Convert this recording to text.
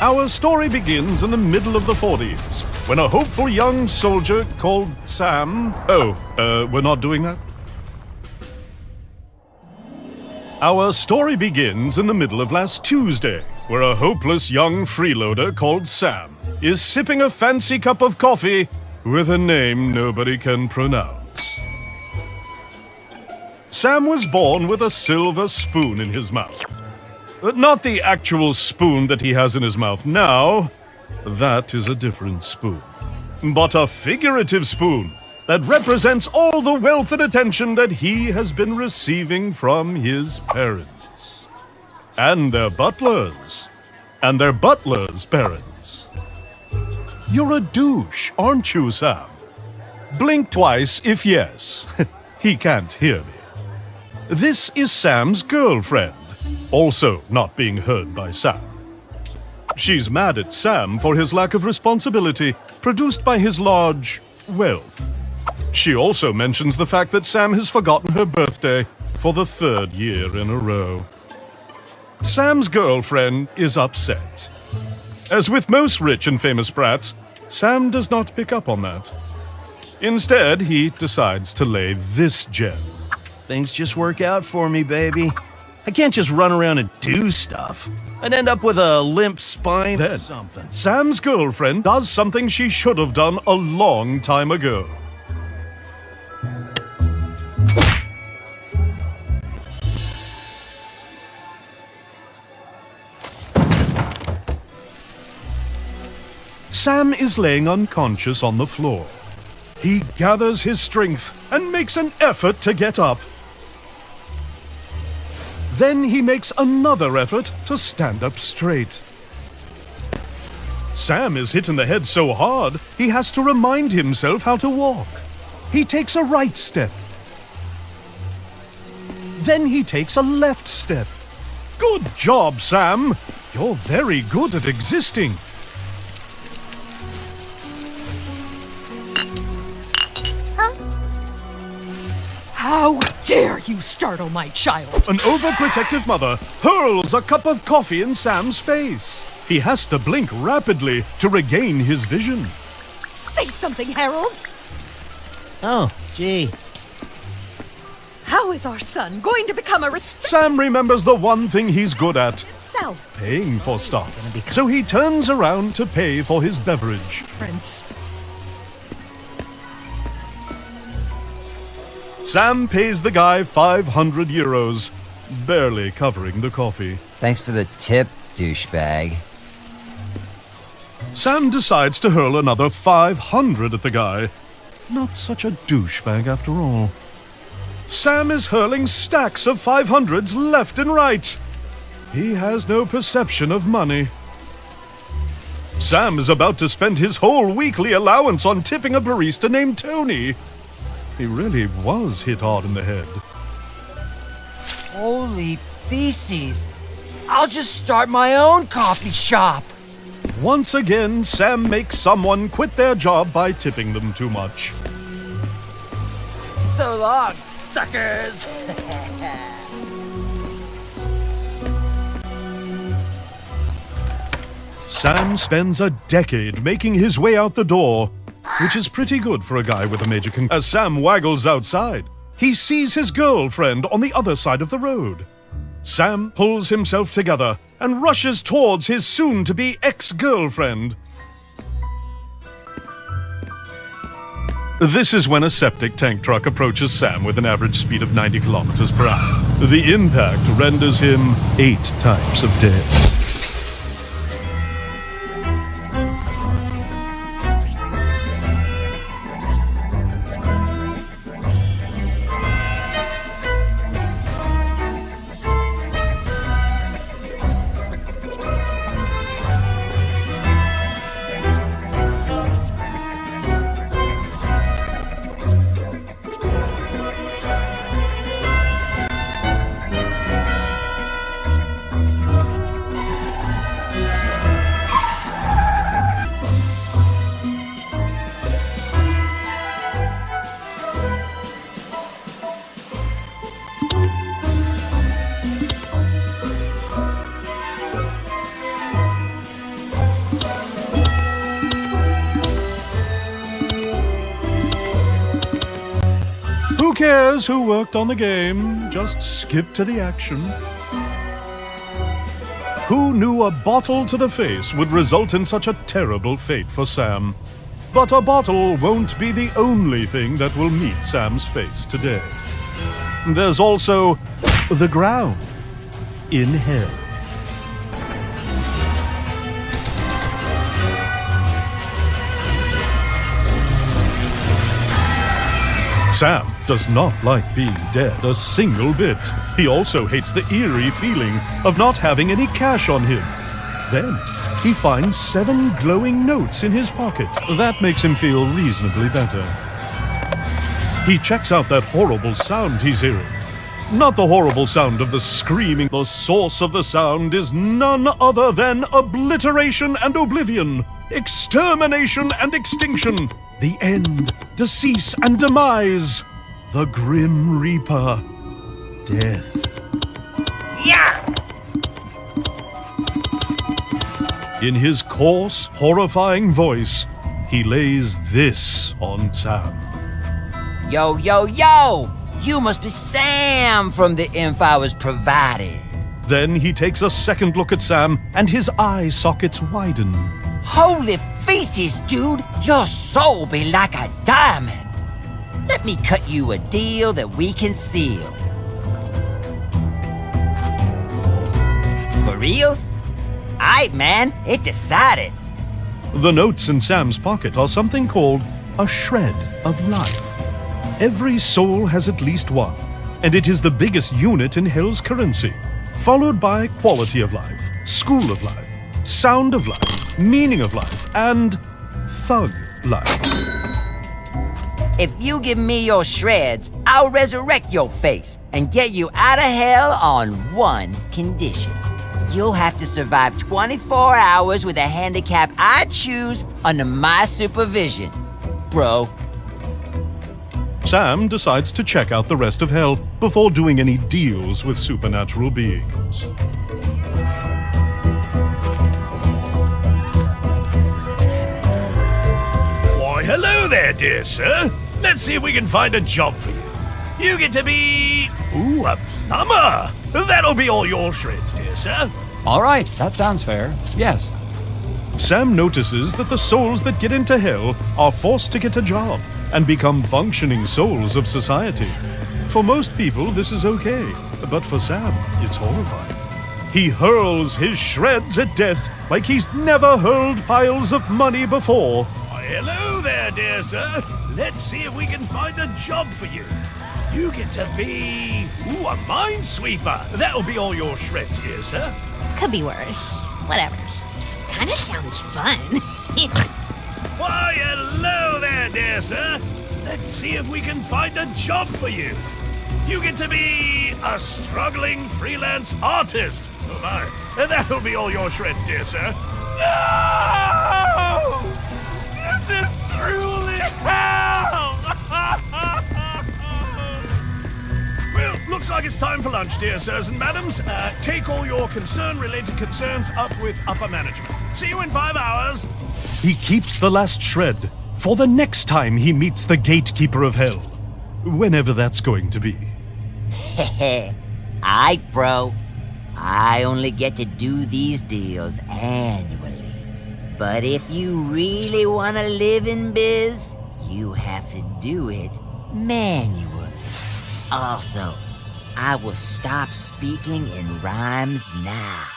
Our story begins in the middle of the 40s, when a hopeful young soldier called Sam... we're not doing that? Our story begins in the middle of last Tuesday, where a hopeless young freeloader called Sam is sipping a fancy cup of coffee with a name nobody can pronounce. Sam was born with a silver spoon in his mouth. But not the actual spoon that he has in his mouth now. That is a different spoon. But a figurative spoon that represents all the wealth and attention that he has been receiving from his parents. And their butlers. And their butlers' parents. You're a douche, aren't you, Sam? Blink twice if yes. He can't hear me. This is Sam's girlfriend. Also not being heard by Sam. She's mad at Sam for his lack of responsibility produced by his large wealth. She also mentions the fact that Sam has forgotten her birthday for the 3rd year in a row. Sam's girlfriend is upset. As with most rich and famous brats, Sam does not pick up on that. Instead, he decides to lay this gem. Things just work out for me, baby. I can't just run around and do stuff. I'd end up with a limp spine or something. Sam's girlfriend does something she should have done a long time ago. Sam is laying unconscious on the floor. He gathers his strength and makes an effort to get up. Then he makes another effort to stand up straight. Sam is hit in the head so hard, he has to remind himself how to walk. He takes a right step. Then he takes a left step. Good job, Sam! You're very good at existing. How dare you startle my child? An overprotective mother hurls a cup of coffee in Sam's face. He has to blink rapidly to regain his vision. Say something, Harold. Oh, gee. How is our son going to become a Sam remembers the one thing he's good at. self? Paying for stuff. So he turns around to pay for his beverage. Prince. Sam pays the guy 500 euros, barely covering the coffee. Thanks for the tip, douchebag. Sam decides to hurl another 500 at the guy. Not such a douchebag after all. Sam is hurling stacks of 500s left and right. He has no perception of money. Sam is about to spend his whole weekly allowance on tipping a barista named Tony. He really was hit hard in the head. Holy feces! I'll just start my own coffee shop! Once again, Sam makes someone quit their job by tipping them too much. So long, suckers! Sam spends a decade making his way out the door, which is pretty good for a guy with a major concussion. As Sam waggles outside, he sees his girlfriend on the other side of the road. Sam pulls himself together and rushes towards his soon-to-be ex-girlfriend. This is when a septic tank truck approaches Sam with an average speed of 90 kilometers per hour. The impact renders him 8 types of dead. cares who worked on the game? Just skip to the action. Who knew a bottle to the face would result in such a terrible fate for Sam? But a bottle won't be the only thing that will meet Sam's face today. There's also the ground in hell. Sam does not like being dead a single bit. He also hates the eerie feeling of not having any cash on him. Then he finds 7 glowing notes in his pocket. That makes him feel reasonably better. He checks out that horrible sound he's hearing. Not the horrible sound of the screaming. The source of the sound is none other than obliteration and oblivion, extermination and extinction, the end, decease and demise, the Grim Reaper, death. Yeah! In his coarse, horrifying voice, he lays this on Sam. Yo, yo, yo! You must be Sam from the info I was provided. Then he takes a second look at Sam, and his eye sockets widen. Holy feces, dude! Your soul be like a diamond. Let me cut you a deal that we can seal. For reals? Aight, man, it decided. The notes in Sam's pocket are something called a shred of life. Every soul has at least one, and it is the biggest unit in Hell's currency, followed by quality of life, school of life, sound of life, meaning of life, and thug life. If you give me your shreds, I'll resurrect your face and get you out of hell on one condition. You'll have to survive 24 hours with a handicap I choose under my supervision, bro. Sam decides to check out the rest of Hell before doing any deals with supernatural beings. Why, hello there, dear sir. Let's see if we can find a job for you. You get to be... Ooh, a plumber. That'll be all your shreds, dear sir. All right, that sounds fair. Yes. Sam notices that the souls that get into Hell are forced to get a job and become functioning souls of society. For most people, this is okay, but for Sam, it's horrifying. He hurls his shreds at death like he's never hurled piles of money before. Why, hello there, dear sir. Let's see if we can find a job for you. You get to be... Ooh, a minesweeper. That'll be all your shreds, dear sir. Could be worse. Whatever. Kinda sounds fun. Why, hello there, dear sir. Let's see if we can find a job for you. You get to be a struggling freelance artist. Oh my, that'll be all your shreds, dear sir. No! This is truly hell! Well, looks like it's time for lunch, dear sirs and madams. Take all your concern-related concerns up with upper management. See you in 5 hours. He keeps the last shred for the next time he meets the gatekeeper of Hell, whenever that's going to be. Aight, bro. I only get to do these deals annually. But if you really want to live in biz, you have to do it manually. Also, I will stop speaking in rhymes now.